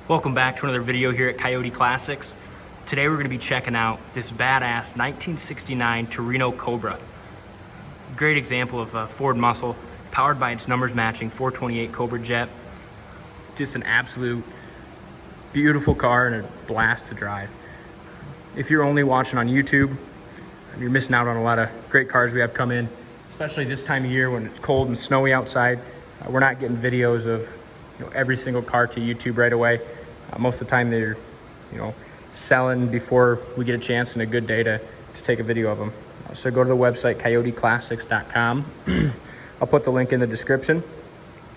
Welcome back to another video here at Coyote Classics. Today we're going to be checking out this badass 1969 Torino Cobra. Great example of a Ford muscle, powered by its numbers matching 428 Cobra Jet. Just an absolute beautiful car and a blast to drive. If you're only watching on YouTube, you're missing out on a lot of great cars we have come in, especially this time of year when it's cold and snowy outside. We're not getting videos of every single car to YouTube right away. Most of the time they're selling before we get a chance and a good day to take a video of them. So go to the website coyoteclassics.com. I'll put the link in the description,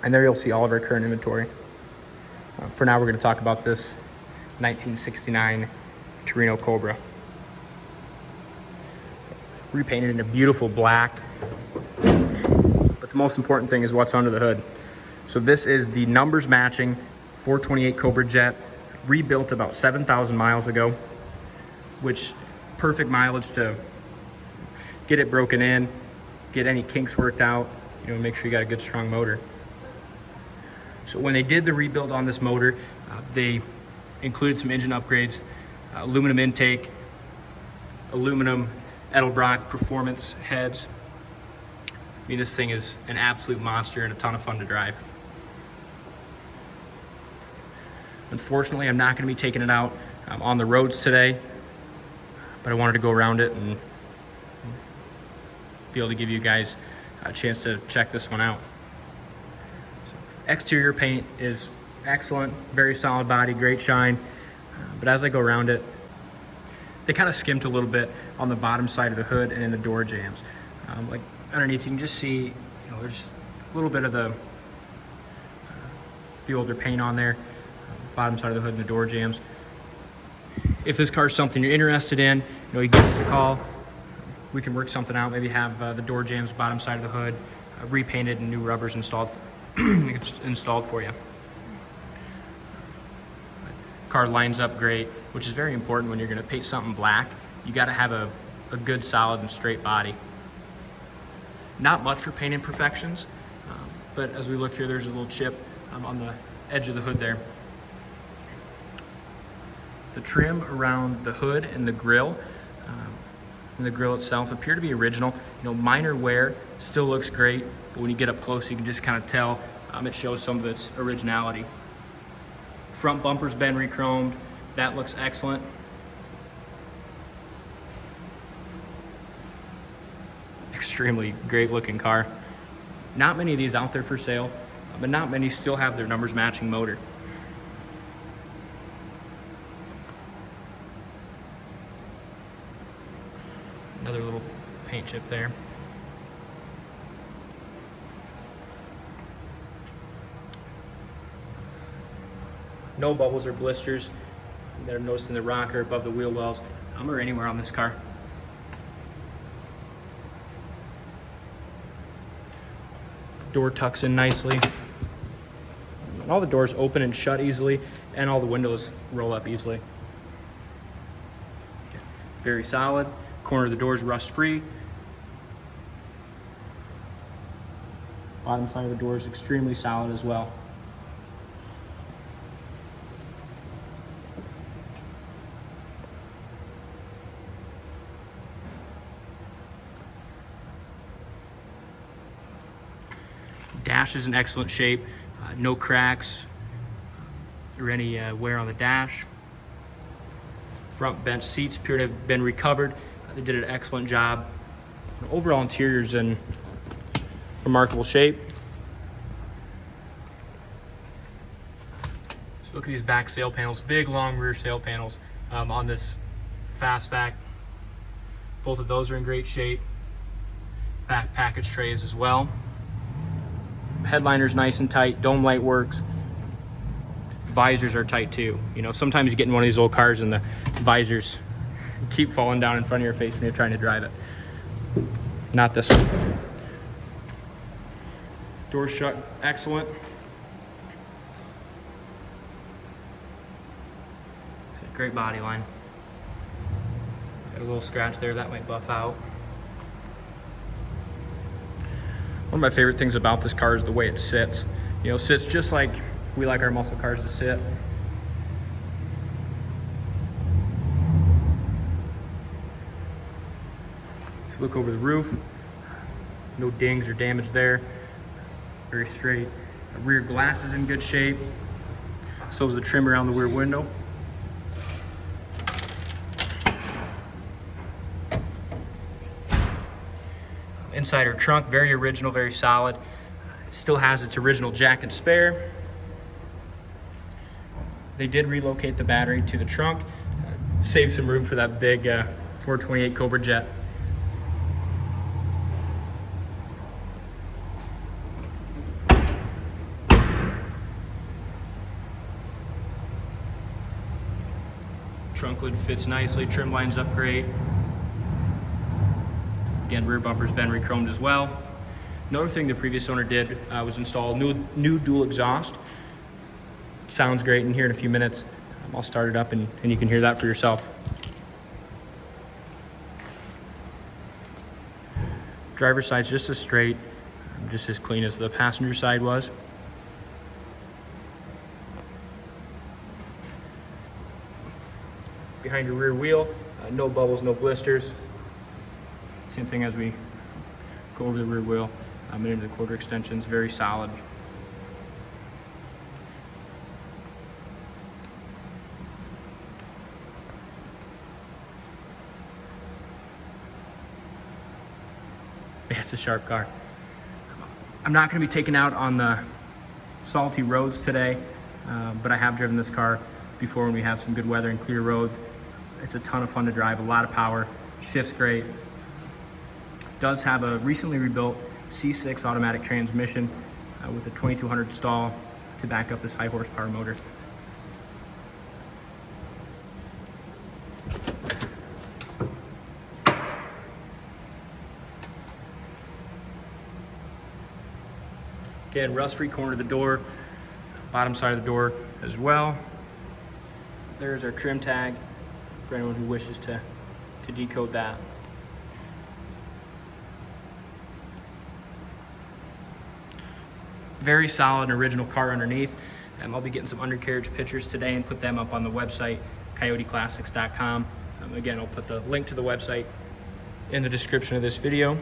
and there you'll see all of our current inventory. For now, we're going to talk about this 1969 Torino Cobra. Repainted in a beautiful black, but the most important thing is what's under the hood. So this is the numbers matching 428 Cobra Jet, rebuilt about 7,000 miles ago, which perfect mileage to get it broken in, get any kinks worked out, make sure you got a good strong motor. So when they did the rebuild on this motor, they included some engine upgrades, aluminum intake, aluminum Edelbrock Performer Heads. I mean, this thing is an absolute monster and a ton of fun to drive. Unfortunately, I'm not going to be taking it out on the roads today, but I wanted to go around it and be able to give you guys a chance to check this one out. So, exterior paint is excellent, very solid body, great shine, but as I go around it, they kind of skimped a little bit on the bottom side of the hood and in the door jambs. Like underneath, you can just see, there's a little bit of the older paint on there. Bottom side of the hood and the door jams. If this car is something you're interested in, you give us a call. We can work something out. Maybe have the door jams, bottom side of the hood, repainted and new rubbers installed for you. Car lines up great, which is very important when you're going to paint something black. You got to have a good, solid, and straight body. Not much for paint imperfections, but as we look here, there's a little chip on the edge of the hood there. The trim around the hood and the grill itself appear to be original. Minor wear, still looks great, but when you get up close, you can just kind of tell it shows some of its originality. Front bumper's been re-chromed. That looks excellent. Extremely great looking car. Not many of these out there for sale, but not many still have their numbers matching motor. Another little paint chip there. No bubbles or blisters that are noticed in the rocker, above the wheel wells, or anywhere on this car. Door tucks in nicely. And all the doors open and shut easily, and all the windows roll up easily. Very solid. Corner of the door is rust free. Bottom side of the door is extremely solid as well. Dash is in excellent shape, no cracks or any wear on the dash. Front bench seats appear to have been recovered. They did an excellent job. Overall interior's in remarkable shape. So look at these back sail panels, big long rear sail panels on this fastback. Both of those are in great shape. Back package trays as well. Headliner's nice and tight, dome light works. Visors are tight too. Sometimes you get in one of these old cars and the visors keep falling down in front of your face when you're trying to drive it. Not this one. Door shut, excellent. Great body line. Got a little scratch there that might buff out. One of my favorite things about this car is the way it sits. Sits just like we like our muscle cars to sit. Look over the roof, no dings or damage there, very straight. The rear glass is in good shape, so is the trim around the rear window. Inside her trunk, very original, very solid. It still has its original jack and spare. They did relocate the battery to the trunk, save some room for that big 428 Cobra Jet. Trunk lid fits nicely, trim lines up great. Again, rear bumper's been re-chromed as well. Another thing the previous owner did was install new dual exhaust. It sounds great in here in a few minutes. I'll start it up and you can hear that for yourself. Driver's side's just as straight, just as clean as the passenger side was. Behind your rear wheel, no bubbles, no blisters. Same thing as we go over the rear wheel and into the quarter extensions, very solid. Yeah, it's a sharp car. I'm not going to be taken out on the salty roads today, but I have driven this car before when we have some good weather and clear roads. It's a ton of fun to drive, a lot of power, shifts great. Does have a recently rebuilt C6 automatic transmission with a 2200 stall to back up this high horsepower motor. Again, rust-free corner of the door, bottom side of the door as well. There's our trim tag for anyone who wishes to decode that. Very solid and original car underneath. I'll be getting some undercarriage pictures today and put them up on the website, coyoteclassics.com. Again, I'll put the link to the website in the description of this video.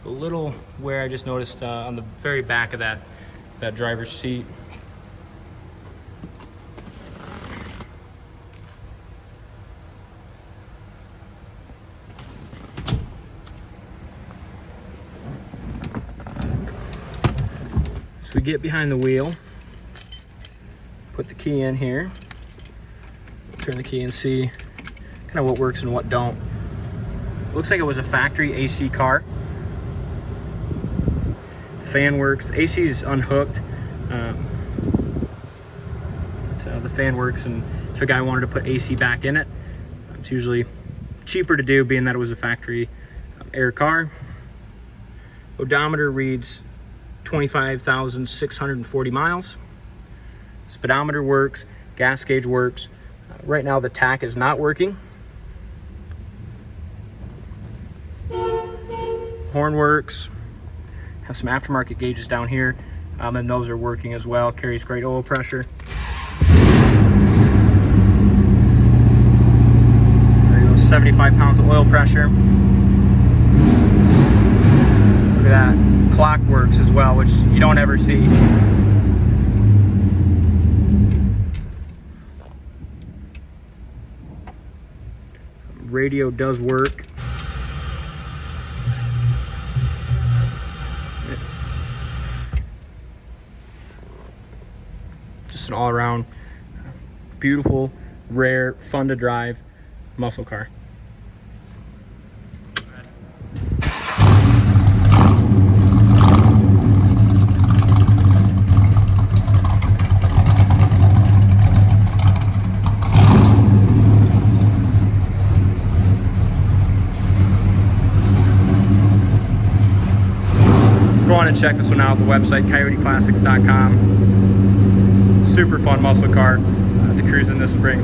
A little wear I just noticed on the very back of that driver's seat. So we get behind the wheel, put the key in here, turn the key and see kind of what works and what don't. Looks like it was a factory AC car. Fan works, AC is unhooked. So the fan works, and if a guy wanted to put AC back in it, it's usually cheaper to do, being that it was a factory air car. Odometer reads 25,640 miles. Speedometer works, gas gauge works. Right now the tach is not working. Horn works. Have some aftermarket gauges down here, and those are working as well. Carries great oil pressure. There you go, 75 pounds of oil pressure. Look at that. Clock works as well, which you don't ever see. Radio does work. Just an all-around beautiful, rare, fun to drive muscle car. Go on and check this one out at the website, coyoteclassics.com. Super fun muscle car to cruise in this spring.